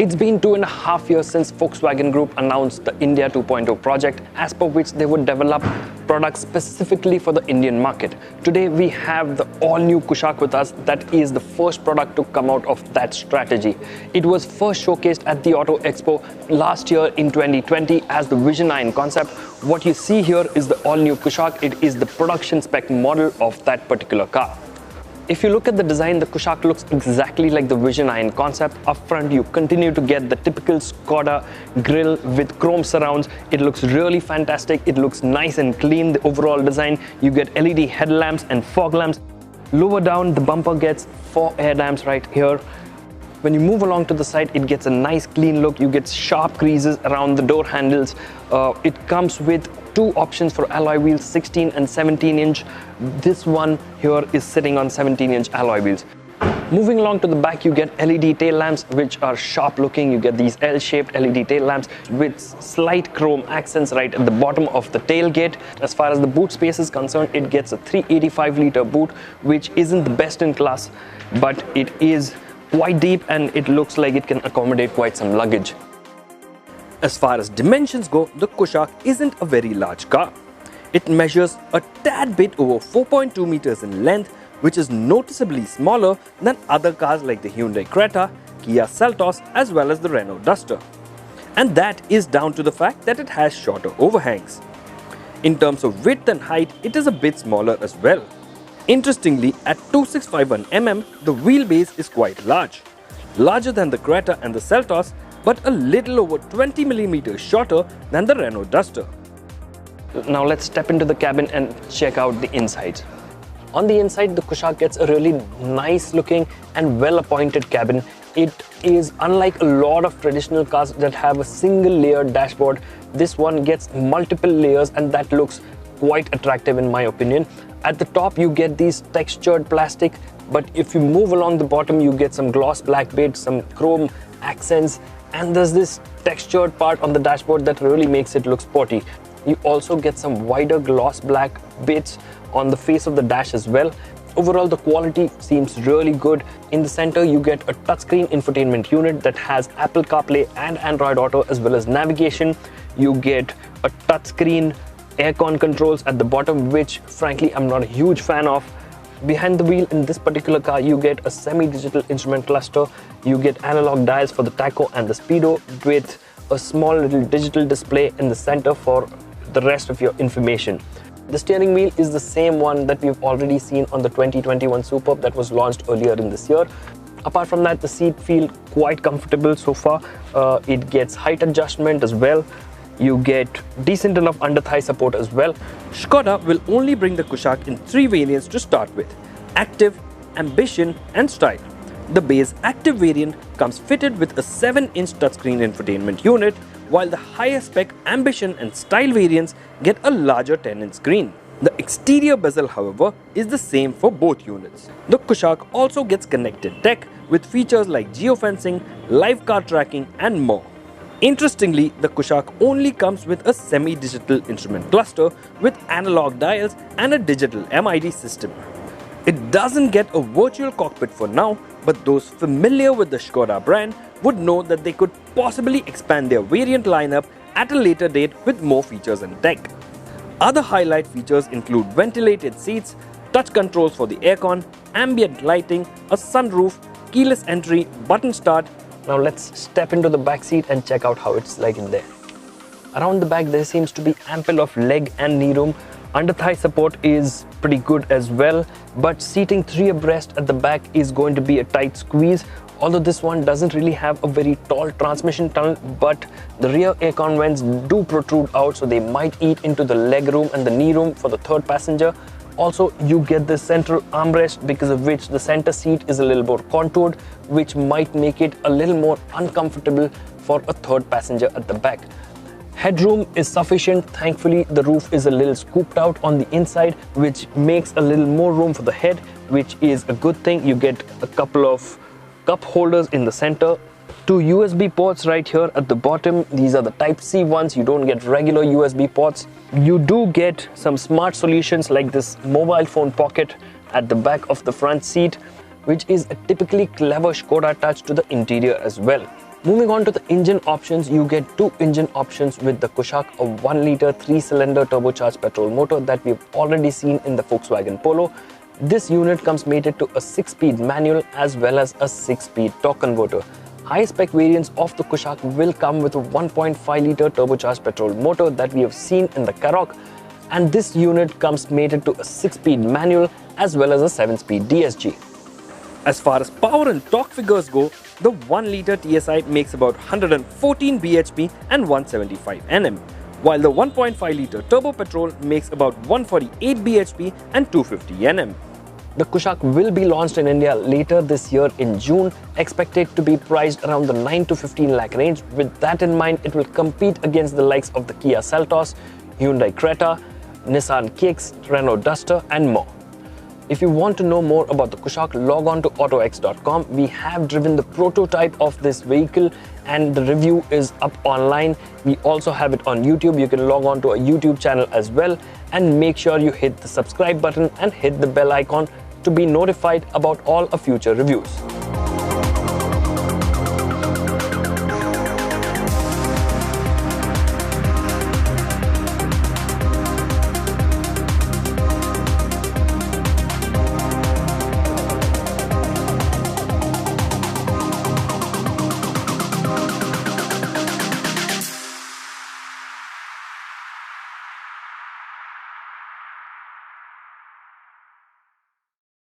It's been 2.5 years since Volkswagen Group announced the India 2.0 project, as per which they would develop products specifically for the Indian market. Today we have the all-new Kushaq with us. That is the first product to come out of that strategy. It was first showcased at the Auto Expo last year in 2020 as the Vision 9 concept. What you see here is the all-new Kushaq. It is the production spec model of that particular car. If you look at the design, the Kushaq looks exactly like the Vision 9 concept. Up front, you continue to get the typical Skoda grille with chrome surrounds. It looks really fantastic. It looks nice and clean, the overall design. You get LED headlamps and fog lamps. Lower down, the bumper gets 4 air dams right here. When you move along to the side, it gets a nice clean look. You get sharp creases around the door handles. It comes with 2 options for alloy wheels, 16 and 17 inch. This one here is sitting on 17 inch alloy wheels. Moving along to the back, you get LED tail lamps, which are sharp looking. You get these L-shaped LED tail lamps with slight chrome accents right at the bottom of the tailgate. As far as the boot space is concerned, it gets a 385 litre boot, which isn't the best in class, but it is quite deep and it looks like it can accommodate quite some luggage. As far as dimensions go, the Kushaq isn't a very large car. It measures a tad bit over 4.2 meters in length, which is noticeably smaller than other cars like the Hyundai Creta, Kia Seltos, as well as the Renault Duster. And that is down to the fact that it has shorter overhangs. In terms of width and height, it is a bit smaller as well. Interestingly, at 2651 mm, the wheelbase is quite large, larger than the Creta and the Seltos, but a little over 20 mm shorter than the Renault Duster. Now let's step into the cabin and check out the insides. On the inside, the Kushaq gets a really nice looking and well appointed cabin. It is unlike a lot of traditional cars that have a single layered dashboard. This one gets multiple layers and that looks quite attractive in my opinion. At the top you get these textured plastic, but if you move along the bottom you get some gloss black bits, some chrome accents, and there's this textured part on the dashboard that really makes it look sporty. You also get some wider gloss black bits on the face of the dash as well. Overall, the quality seems really good. In the center, you get a touchscreen infotainment unit that has Apple CarPlay and Android Auto as well as navigation. You get a touchscreen aircon controls at the bottom, which frankly I'm not a huge fan of. Behind the wheel in this particular car, you get a semi-digital instrument cluster. You get analog dials for the tacho and the speedo with a small little digital display in the center for the rest of your information. The steering wheel is the same one that we've already seen on the 2021 Superb that was launched earlier in this year. Apart from that, the seat feel quite comfortable so far. It gets height adjustment as well. You get decent enough under-thigh support as well. Skoda will only bring the Kushaq in 3 variants to start with: Active, Ambition and Style. The base Active variant comes fitted with a 7-inch touchscreen infotainment unit, while the higher spec Ambition and Style variants get a larger 10-inch screen. The exterior bezel, however, is the same for both units. The Kushaq also gets connected tech with features like geofencing, live car tracking and more. Interestingly, the Kushaq only comes with a semi-digital instrument cluster with analog dials and a digital MID system. It doesn't get a virtual cockpit for now, but those familiar with the Skoda brand would know that they could possibly expand their variant lineup at a later date with more features and tech. Other highlight features include ventilated seats, touch controls for the aircon, ambient lighting, a sunroof, keyless entry, button start. Now let's step into the back seat and check out how it's like in there. Around the back there seems to be ample of leg and knee room. Under-thigh support is pretty good as well, but seating 3 abreast at the back is going to be a tight squeeze. Although this one doesn't really have a very tall transmission tunnel, but the rear aircon vents do protrude out, so they might eat into the leg room and the knee room for the third passenger. Also, you get the central armrest, because of which the center seat is a little more contoured, which might make it a little more uncomfortable for a third passenger at the back. Headroom is sufficient. Thankfully, the roof is a little scooped out on the inside, which makes a little more room for the head, which is a good thing. You get a couple of cup holders in the center. 2 USB ports right here at the bottom. These are the Type-C ones. You don't get regular USB ports. You do get some smart solutions like this mobile phone pocket at the back of the front seat, which is a typically clever Skoda touch to the interior as well. Moving on to the engine options, you get two engine options with the Kushaq, a 1-liter 3-cylinder turbocharged petrol motor that we've already seen in the Volkswagen Polo. This unit comes mated to a 6-speed manual as well as a 6-speed torque converter. High-spec variants of the Kushaq will come with a 1.5-liter turbocharged petrol motor that we have seen in the Karoq, and this unit comes mated to a 6-speed manual as well as a 7-speed DSG. As far as power and torque figures go, the 1-liter TSI makes about 114 bhp and 175 Nm, while the 1.5-liter turbo petrol makes about 148 bhp and 250 Nm. The Kushaq will be launched in India later this year in June, expected to be priced around the 9 to 15 lakh range. With that in mind, it will compete against the likes of the Kia Seltos, Hyundai Creta, Nissan Kicks, Renault Duster and more. If you want to know more about the Kushaq, log on to autox.com. We have driven the prototype of this vehicle and the review is up online. We also have it on YouTube. You can log on to our YouTube channel as well, and make sure you hit the subscribe button and hit the bell icon to be notified about all our future reviews.